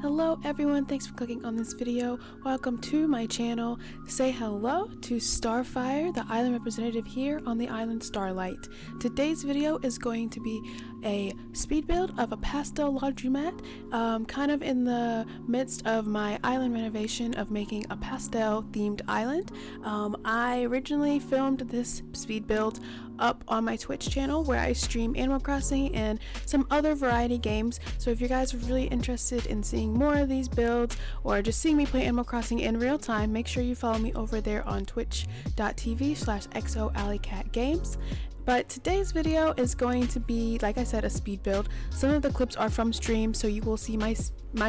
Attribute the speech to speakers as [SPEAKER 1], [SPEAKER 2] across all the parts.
[SPEAKER 1] Hello everyone, thanks for clicking on this video. Welcome to my channel. Say hello to Starfire, the island representative here on the island Starlight. Today's video is going to be a speed build of a pastel laundromat, kind of in the midst of my island renovation of making a pastel themed island. I originally filmed this speed build up on my Twitch channel where I stream Animal Crossing and some other variety games, so if you guys are really interested in seeing more of these builds or just seeing me play Animal Crossing in real time, make sure you follow me over there on twitch.tv/xoalleycatgames. But today's video is going to be, like I said, a speed build. Some of the clips are from stream, so you will see my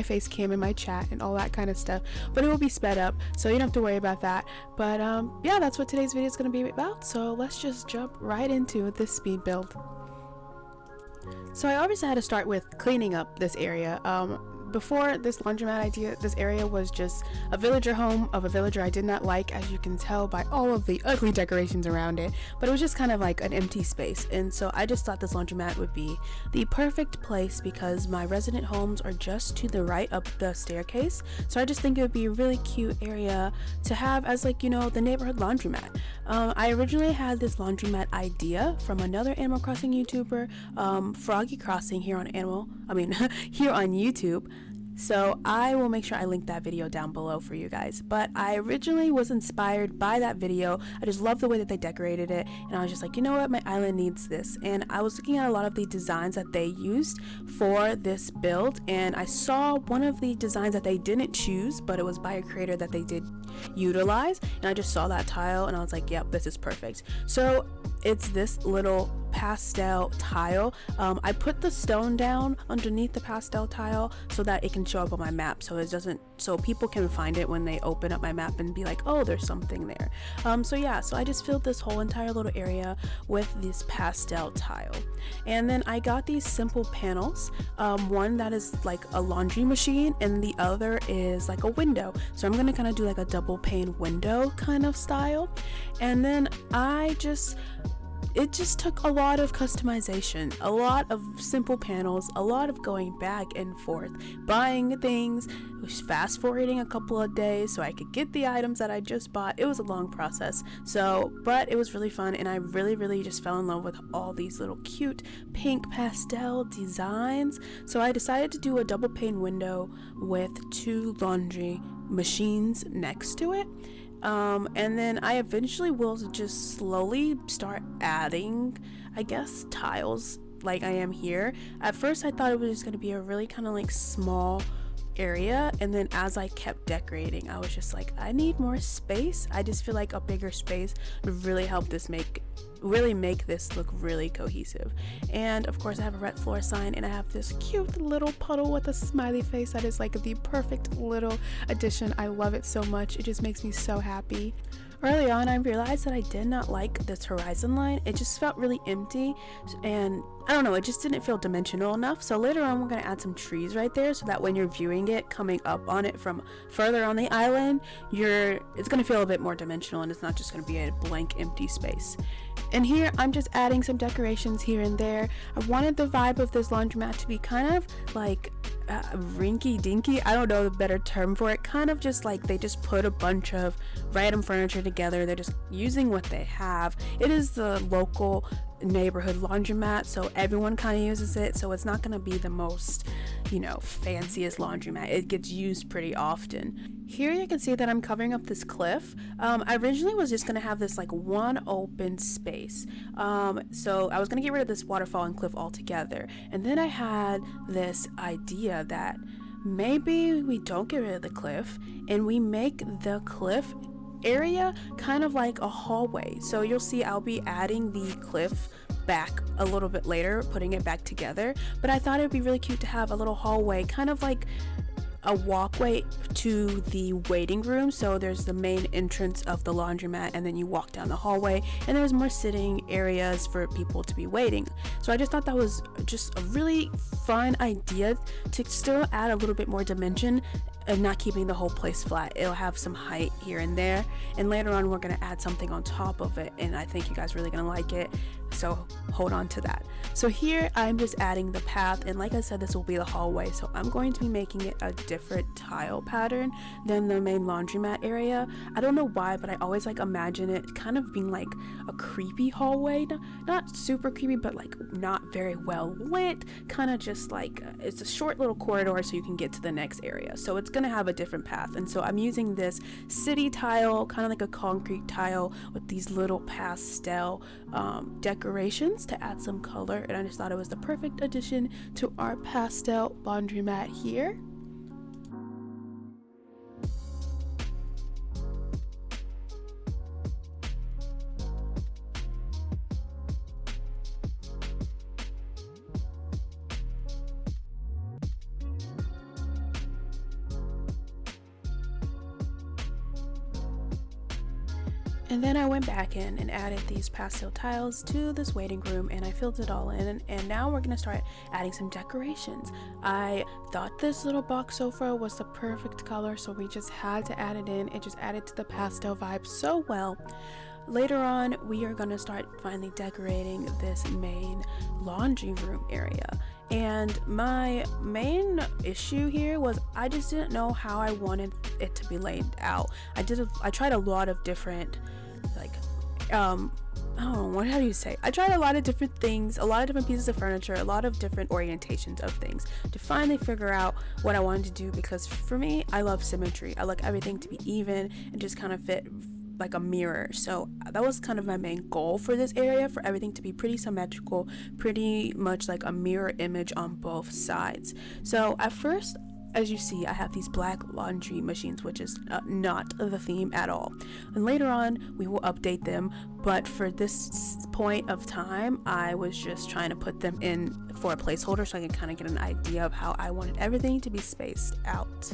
[SPEAKER 1] face cam in my chat and all that kind of stuff, but it will be sped up, so you don't have to worry about that. But yeah, that's what today's video is going to be about, so let's just jump right into this speed build. So I obviously had to start with cleaning up this area. Before this laundromat idea, this area was just a villager home of a villager I did not like, as you can tell by all of the ugly decorations around it, but it was just kind of like an empty space, and so I just thought this laundromat would be the perfect place because my resident homes are just to the right up the staircase, so I just think it would be a really cute area to have as, like, you know, the neighborhood laundromat. I originally had this laundromat idea from another Animal Crossing YouTuber, Froggy Crossing, here on here on YouTube. So I will make sure I link that video down below for you guys. But I originally was inspired by that video. I just love the way that they decorated it, and I was just like, you know what, my island needs this. And I was looking at a lot of the designs that they used for this build, and I saw one of the designs that they didn't choose, but it was by a creator that they did utilize, and I just saw that tile and I was like, yep, this is perfect. So it's this little pastel tile. I put the stone down underneath the pastel tile so that it can show up on my map, so people can find it when they open up my map and be like, oh, there's something there. So yeah, so I just filled this whole entire little area with this pastel tile, and then I got these simple panels. One that is like a laundry machine and the other is like a window, so I'm gonna kind of do like a double pane window kind of style. And then it just took a lot of customization, a lot of simple panels, a lot of going back and forth, buying things, fast forwarding a couple of days so I could get the items that I just bought. It was a long process, but it was really fun, and I really just fell in love with all these little cute pink pastel designs. So I decided to do a double pane window with two laundry machines next to it. And then I eventually will just slowly start adding, I guess, tiles like I am here. At first I thought it was just going to be a really kind of like small area, and then as I kept decorating, I was just like, I need more space. I just feel like a bigger space would really help this make this look really cohesive. And of course I have a red floor sign, and I have this cute little puddle with a smiley face that is like the perfect little addition. I love it so much. It just makes me so happy. Early on I realized that I did not like this horizon line. It just felt really empty, and I don't know, it just didn't feel dimensional enough. So later on we're going to add some trees right there so that when you're viewing it coming up on it from further on the island, it's going to feel a bit more dimensional, and it's not just going to be a blank empty space. And here I'm just adding some decorations here and there. I wanted the vibe of this laundromat to be kind of like rinky dinky. I don't know the better term for it. Kind of just like they just put a bunch of random furniture together. They're just using what they have. It is the local neighborhood laundromat, so everyone kind of uses it, so it's not going to be the most, you know, fanciest laundromat. It gets used pretty often. Here you can see that I'm covering up this cliff. I originally was just going to have this like one open space, so I was going to get rid of this waterfall and cliff altogether, and then I had this idea that maybe we don't get rid of the cliff and we make the cliff area kind of like a hallway. So you'll see I'll be adding the cliff back a little bit later, putting it back together, but I thought it would be really cute to have a little hallway, kind of like a walkway to the waiting room. So there's the main entrance of the laundromat, and then you walk down the hallway, and there's more sitting areas for people to be waiting. So I just thought that was just a really fun idea to still add a little bit more dimension and not keeping the whole place flat. It'll have some height here and there, and later on we're gonna add something on top of it, and I think you guys really gonna like it, so hold on to that. So here I'm just adding the path, and like I said, this will be the hallway, so I'm going to be making it a different tile pattern than the main laundromat area. I don't know why, but I always like imagine it kind of being like a creepy hallway, not super creepy, but like not very well lit, kind of just like it's a short little corridor so you can get to the next area. So it's gonna have a different path, and so I'm using this city tile, kind of like a concrete tile with these little pastel decorations to add some color, and I just thought it was the perfect addition to our pastel laundromat here. And then I went back in and added these pastel tiles to this waiting room, and I filled it all in, and now we're gonna start adding some decorations. I thought this little box sofa was the perfect color, so we just had to add it in. It just added to the pastel vibe so well. Later on, we are gonna start finally decorating this main laundry room area. And my main issue here was I just didn't know how I wanted it to be laid out. I tried a lot of different, like, how do you say? I tried a lot of different things, a lot of different pieces of furniture, a lot of different orientations of things to finally figure out what I wanted to do, because for me, I love symmetry. I like everything to be even and just kind of fit like a mirror. So that was kind of my main goal for this area, for everything to be pretty symmetrical, pretty much like a mirror image on both sides. So at first, as you see, I have these black laundry machines, which is not the theme at all, and later on we will update them, but for this point of time I was just trying to put them in for a placeholder so I can kind of get an idea of how I wanted everything to be spaced out.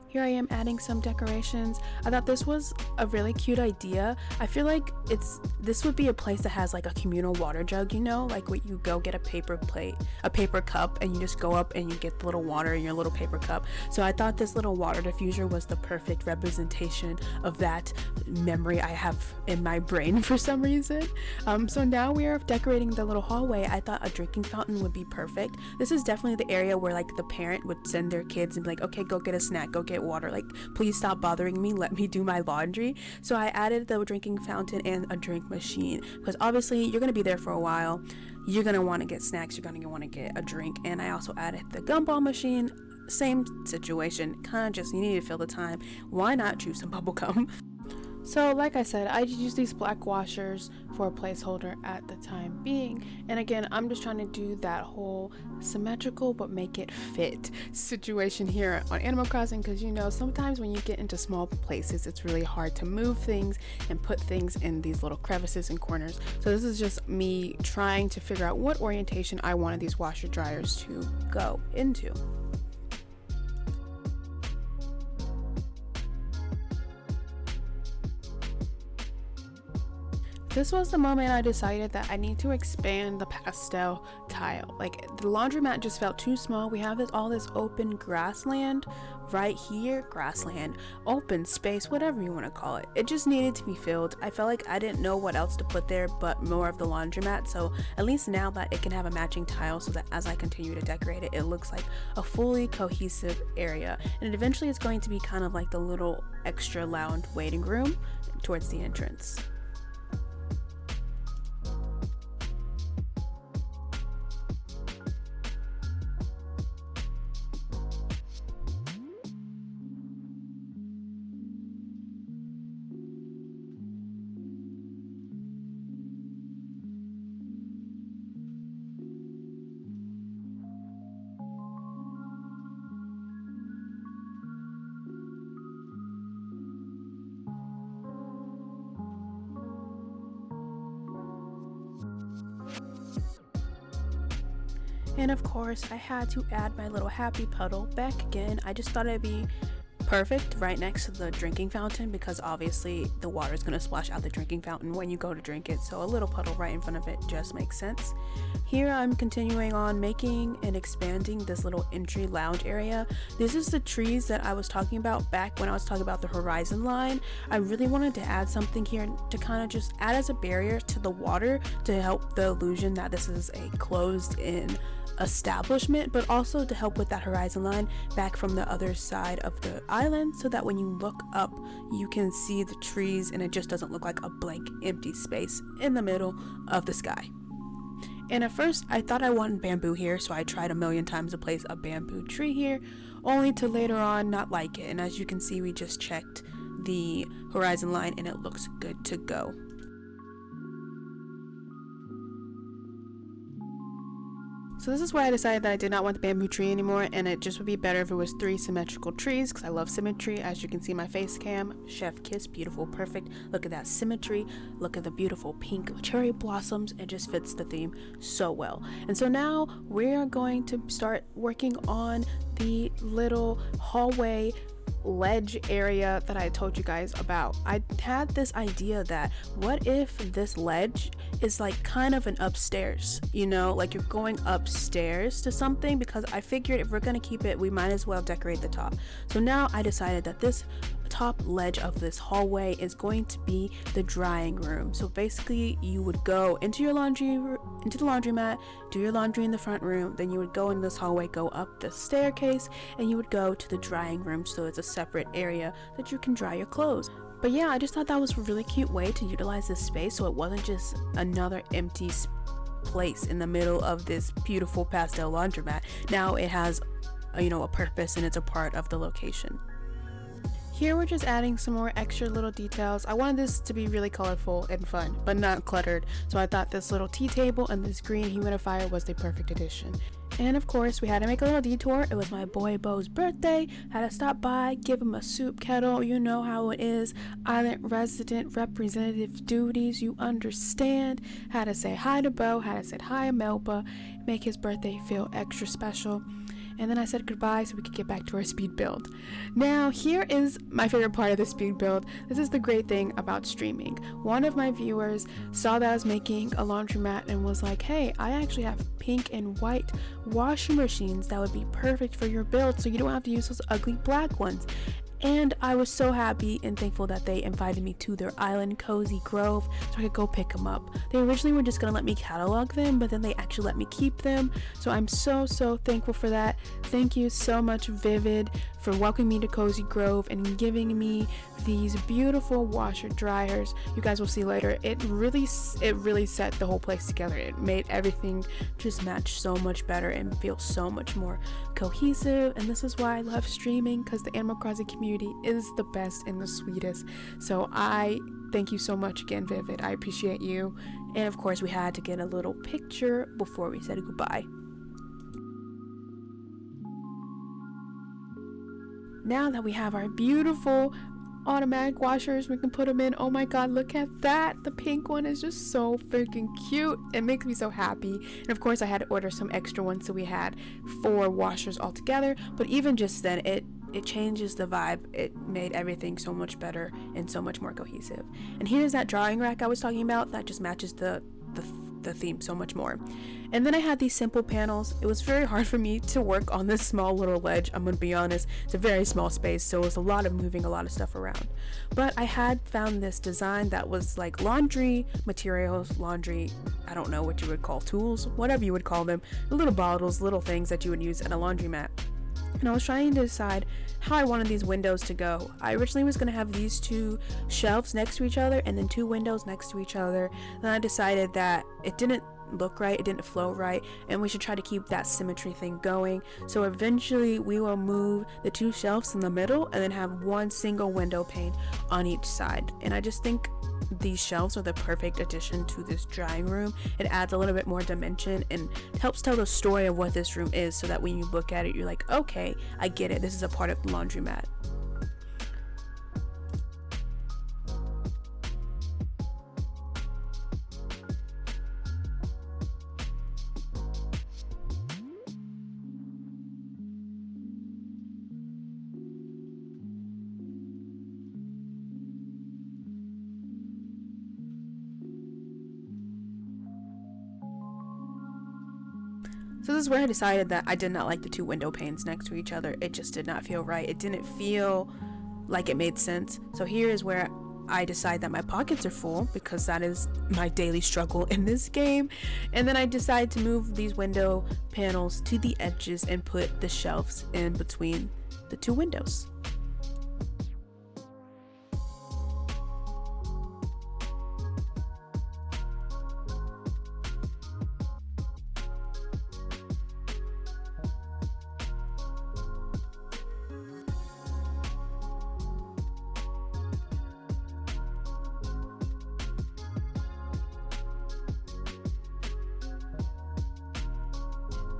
[SPEAKER 1] Here I am adding some decorations. I thought this was a really cute idea. I feel like this would be a place that has like a communal water jug, you know, like when you go get a paper cup, and you just go up and you get the little water in your little paper cup. So I thought this little water diffuser was the perfect representation of that memory I have in my brain for some reason. So now we are decorating the little hallway. I thought a drinking fountain would be perfect. This is definitely the area where like the parent would send their kids and be like, okay, go get a snack, go get water, like please stop bothering me, let me do my laundry. So I added the drinking fountain and a drink machine, because obviously you're going to be there for a while, you're going to want to get snacks, you're going to want to get a drink. And I also added the gumball machine, same situation, kind of just you need to fill the time, why not choose some bubble gum? So like I said, I use these black washers for a placeholder at the time being, and again I'm just trying to do that whole symmetrical but make it fit situation here on Animal Crossing, because you know sometimes when you get into small places it's really hard to move things and put things in these little crevices and corners. So this is just me trying to figure out what orientation I wanted these washer dryers to go into. This was the moment I decided that I need to expand the pastel tile. Like the laundromat just felt too small. We have all this open grassland right here, grassland, open space, whatever you want to call it. It just needed to be filled. I felt like I didn't know what else to put there but more of the laundromat. So at least now that it can have a matching tile, so that as I continue to decorate it, it looks like a fully cohesive area. And it eventually is going to be kind of like the little extra lounge waiting room towards the entrance. And of course I had to add my little happy puddle back again. I just thought it'd be perfect right next to the drinking fountain, because obviously the water is going to splash out the drinking fountain when you go to drink it, so a little puddle right in front of it just makes sense. Here I'm continuing on making and expanding this little entry lounge area. This is the trees that I was talking about back when I was talking about the horizon line. I really wanted to add something here to kind of just add as a barrier to the water to help the illusion that this is a closed in establishment, but also to help with that horizon line back from the other side of the island, so that when you look up you can see the trees and it just doesn't look like a blank empty space in the middle of the sky. And at first I thought I wanted bamboo here, so I tried a million times to place a bamboo tree here, only to later on not like it. And as you can see, we just checked the horizon line and it looks good to go. So this is where I decided that I did not want the bamboo tree anymore, and it just would be better if it was 3 symmetrical trees, because I love symmetry. As you can see my face cam, chef kiss, beautiful, perfect. Look at that symmetry, look at the beautiful pink cherry blossoms. It just fits the theme so well. And so now we are going to start working on the little hallway ledge area that I told you guys about. I had this idea that what if this ledge is like kind of an upstairs, you know, like you're going upstairs to something, because I figured if we're gonna keep it, we might as well decorate the top. So now I decided that this top ledge of this hallway is going to be the drying room. So basically you would go into the laundromat, do your laundry in the front room, then you would go in this hallway, go up the staircase, and you would go to the drying room, so it's a separate area that you can dry your clothes. But yeah, I just thought that was a really cute way to utilize this space, so it wasn't just another empty place in the middle of this beautiful pastel laundromat. Now it has, you know, a purpose, and it's a part of the location. Here we're just adding some more extra little details. I wanted this to be really colorful and fun, but not cluttered, so I thought this little tea table and this green humidifier was the perfect addition. And of course we had to make a little detour. It was my boy Bo's birthday. Had to stop by, give him a soup kettle. You know how it is, island resident representative duties, you understand. Had to say hi to Bo, had to say hi to Melba, make his birthday feel extra special. And then I said goodbye so we could get back to our speed build. Now here is my favorite part of the speed build. This is the great thing about streaming. One of my viewers saw that I was making a laundromat and was like, hey, I actually have pink and white washing machines that would be perfect for your build, so you don't have to use those ugly black ones. And I was so happy and thankful that they invited me to their island, Cozy Grove, so I could go pick them up. They originally were just gonna let me catalog them, but then they actually let me keep them. So I'm so thankful for that. Thank you so much, Vivid, for welcoming me to Cozy Grove and giving me these beautiful washer dryers. You guys will see later. It really set the whole place together. It made everything just match so much better and feel so much more cohesive. And this is why I love streaming, because the Animal Crossing community is the best and the sweetest. So I thank you so much again, Vivid. I appreciate you. And of course we had to get a little picture before we said goodbye. Now that we have our beautiful automatic washers, we can put them in. Oh my god, look at that. The pink one is just so freaking cute. It makes me so happy. And of course I had to order some extra ones, so we had 4 washers altogether. But even just then, it changes the vibe. It made everything so much better and so much more cohesive. And here's that drying rack I was talking about that just matches the theme so much more. And then I had these simple panels. It was very hard for me to work on this small little ledge, I'm gonna be honest. It's a very small space, so it was a lot of moving a lot of stuff around. But I had found this design that was like laundry materials, laundry, I don't know what you would call tools, whatever you would call them, little bottles, little things that you would use at a laundromat. And I was trying to decide how I wanted these windows to go. I originally was going to have these 2 shelves next to each other and then 2 windows next to each other. Then I decided that it didn't look right, it didn't flow right, and we should try to keep that symmetry thing going. So eventually we will move the 2 shelves in the middle and then have 1 single window pane on each side. And I just think these shelves are the perfect addition to this drying room. It adds a little bit more dimension and helps tell the story of what this room is, so that when you look at it you're like, okay, I get it, this is a part of the laundromat. So this is where I decided that I did not like the two window panes next to each other. It just did not feel right. It didn't feel like it made sense. So here is where I decide that my pockets are full, because that is my daily struggle in this game. And then I decide to move these window panels to the edges and put the shelves in between the two windows.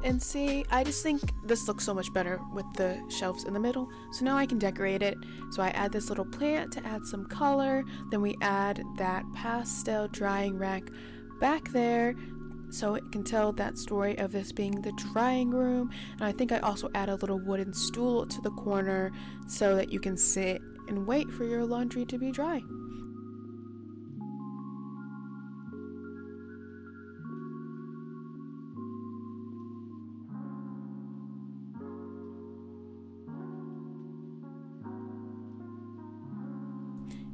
[SPEAKER 1] And see, I just think this looks so much better with the shelves in the middle. So now I can decorate it. So I add this little plant to add some color. Then we add that pastel drying rack back there, so it can tell that story of this being the drying room. And I think I also add a little wooden stool to the corner so that you can sit and wait for your laundry to be dry.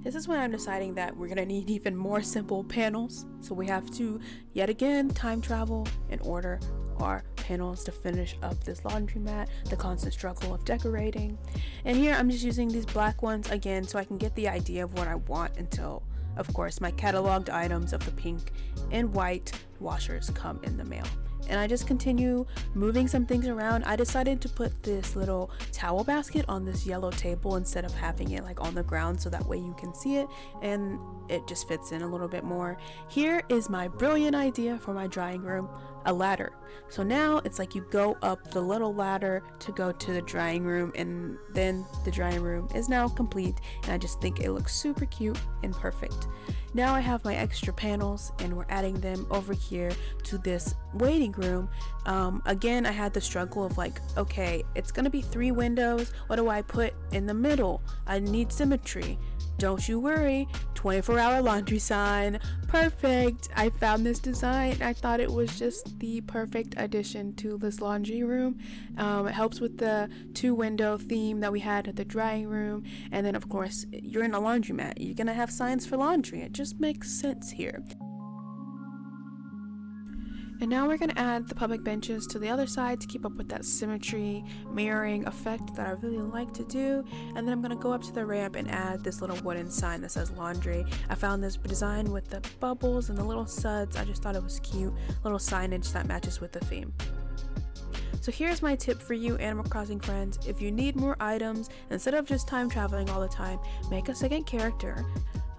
[SPEAKER 1] This is when I'm deciding that we're gonna need even more simple panels. So we have to, yet again, time travel and order our panels to finish up this laundromat, the constant struggle of decorating. And here I'm just using these black ones again so I can get the idea of what I want until, of course, my cataloged items of the pink and white washers come in the mail. And I just continue moving some things around. I decided to put this little towel basket on this yellow table instead of having it like on the ground, so that way you can see it and it just fits in a little bit more. Here is my brilliant idea for my drying room: a ladder. So now it's like you go up the little ladder to go to the drying room, and then the drying room is now complete, and I just think it looks super cute and perfect. Now I have my extra panels and we're adding them over here to this waiting room. Again, I had the struggle of like, okay, it's gonna be 3 windows. What do I put in the middle? I need symmetry. Don't you worry, 24-hour laundry sign. Perfect. I found this design. I thought it was just the perfect addition to this laundry room. It helps with the 2-window theme that we had at the drying room. And then of course, you're in a laundromat. You're gonna have signs for laundry. It just makes sense here. And now we're going to add the public benches to the other side to keep up with that symmetry, mirroring effect that I really like to do. And then I'm going to go up to the ramp and add this little wooden sign that says laundry. I found this design with the bubbles and the little suds. I just thought it was cute. Little signage that matches with the theme. So here's my tip for you Animal Crossing friends. If you need more items, instead of just time traveling all the time, make a second character.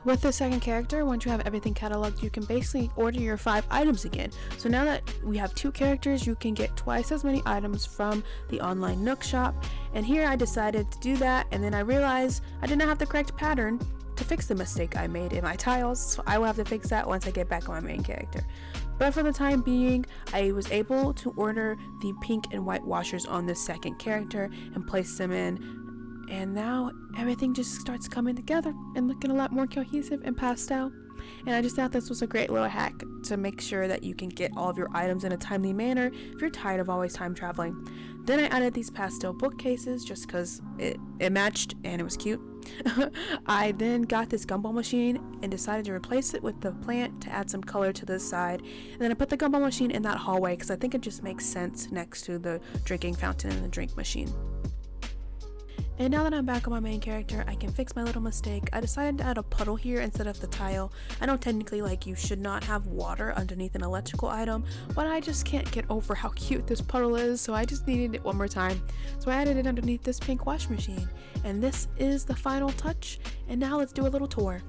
[SPEAKER 1] With the second character, once you have everything cataloged, you can basically order your 5 items again. So now that we have 2 characters, you can get twice as many items from the online Nook shop. And here I decided to do that, and then I realized I did not have the correct pattern to fix the mistake I made in my tiles, so I will have to fix that once I get back on my main character. But for the time being, I was able to order the pink and white washers on this second character and place them in. And now everything just starts coming together and looking a lot more cohesive and pastel. And I just thought this was a great little hack to make sure that you can get all of your items in a timely manner if you're tired of always time traveling. Then I added these pastel bookcases just because it matched and it was cute. I then got this gumball machine and decided to replace it with the plant to add some color to this side. And then I put the gumball machine in that hallway because I think it just makes sense next to the drinking fountain and the drink machine. And now that I'm back on my main character, I can fix my little mistake. I decided to add a puddle here instead of the tile. I know technically like you should not have water underneath an electrical item, but I just can't get over how cute this puddle is, so I just needed it one more time. So I added it underneath this pink wash machine. And this is the final touch. And now let's do a little tour.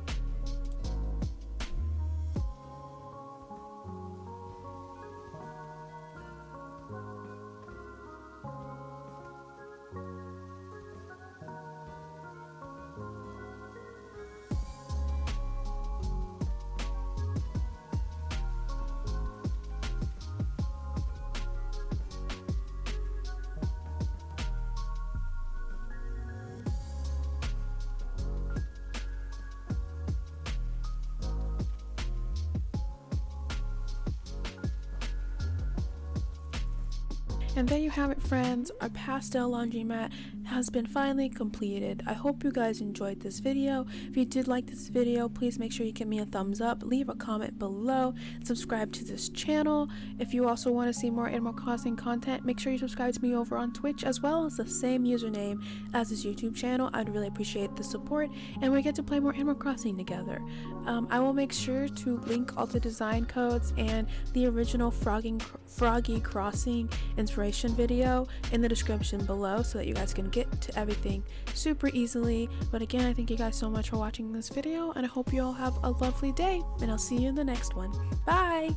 [SPEAKER 1] And there you have it, friends. Our pastel laundromat has been finally completed. I hope you guys enjoyed this video. If you did like this video, please make sure you give me a thumbs up, leave a comment below, subscribe to this channel. If you also want to see more Animal Crossing content, make sure you subscribe to me over on Twitch as well as the same username as this YouTube channel. I'd really appreciate the support, and we get to play more Animal Crossing together. I will make sure to link all the design codes and the original Froggy Crossing inspiration video in the description below so that you guys can get to everything super easily. But again, I thank you guys so much for watching this video, and I hope you all have a lovely day, and I'll see you in the next one. Bye!